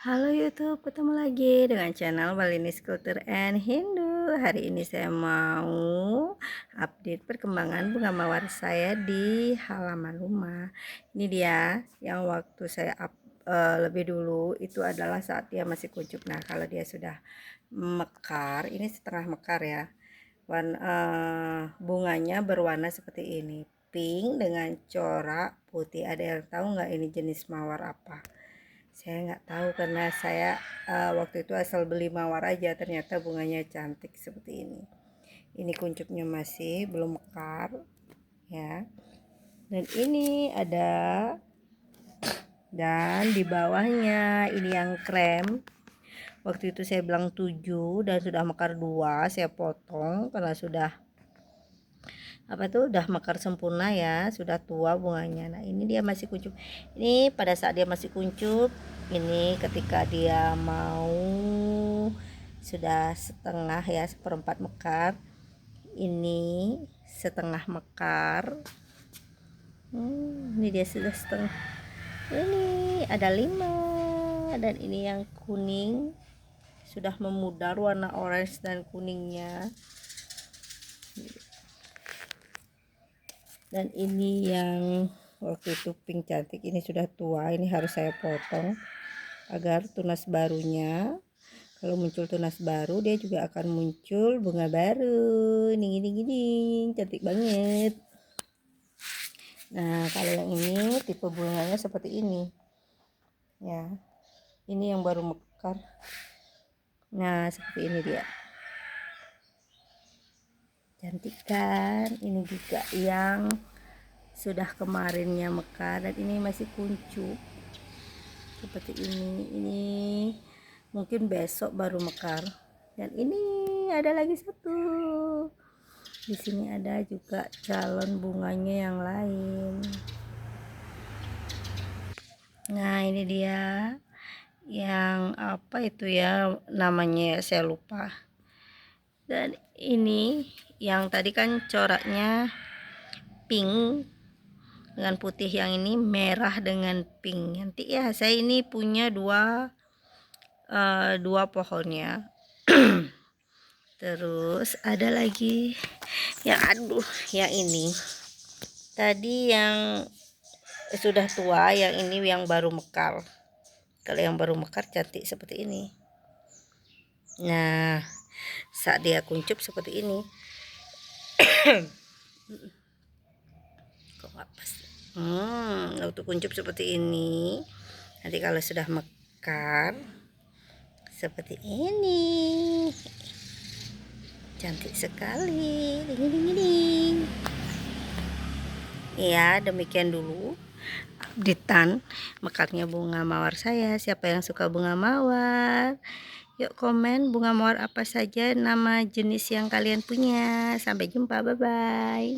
Halo YouTube, ketemu lagi dengan channel Balinis Culture and Hindu. Hari ini saya mau update perkembangan bunga mawar saya di halaman rumah. Ini dia yang waktu saya lebih dulu itu adalah saat dia masih kuncup. Nah, kalau dia sudah mekar, ini setengah mekar ya. Bunganya berwarna seperti ini, pink dengan corak putih. Ada yang tahu nggak ini jenis mawar apa? Saya nggak tahu karena saya waktu itu asal beli mawar aja, ternyata bunganya cantik seperti ini kuncupnya masih belum mekar ya, dan ini ada, dan di bawahnya ini yang krem. Waktu itu saya bilang 7 dan sudah mekar 2, saya potong karena sudah udah mekar sempurna ya, sudah tua bunganya. Nah, ini dia masih kuncup. Ini pada saat dia masih kuncup, ini ketika dia mau sudah setengah ya, seperempat mekar, ini setengah mekar. Ini dia sudah setengah. Ini ada 5, dan ini yang kuning sudah memudar warna orange dan kuningnya. Dan ini yang waktu itu pink cantik, ini sudah tua, ini harus saya potong agar tunas barunya, kalau muncul tunas baru dia juga akan muncul bunga baru. Ini gini cantik banget. Nah, kalau yang ini tipe bunganya seperti ini ya, ini yang baru mekar. Nah, seperti ini dia, cantik kan. Ini juga yang sudah kemarinnya mekar dan ini masih kuncup seperti ini mungkin besok baru mekar. Dan ini ada lagi satu, di sini ada juga calon bunganya yang lain. Nah, ini dia yang apa itu ya namanya, saya lupa. Dan ini yang tadi kan coraknya pink dengan putih, yang ini merah dengan pink. Nanti ya, saya ini punya dua pohonnya. Terus ada lagi yang yang ini tadi yang sudah tua, yang ini yang baru mekar. Kalau yang baru mekar cantik seperti ini. Nah, saat dia kuncup seperti ini kok nggak pas. Waktu kuncup seperti ini, nanti kalau sudah mekar seperti ini, cantik sekali. Ding. Ya, demikian dulu updatean mekarnya bunga mawar saya. Siapa yang suka bunga mawar, yuk komen bunga mawar apa saja nama jenis yang kalian punya. Sampai jumpa, bye bye.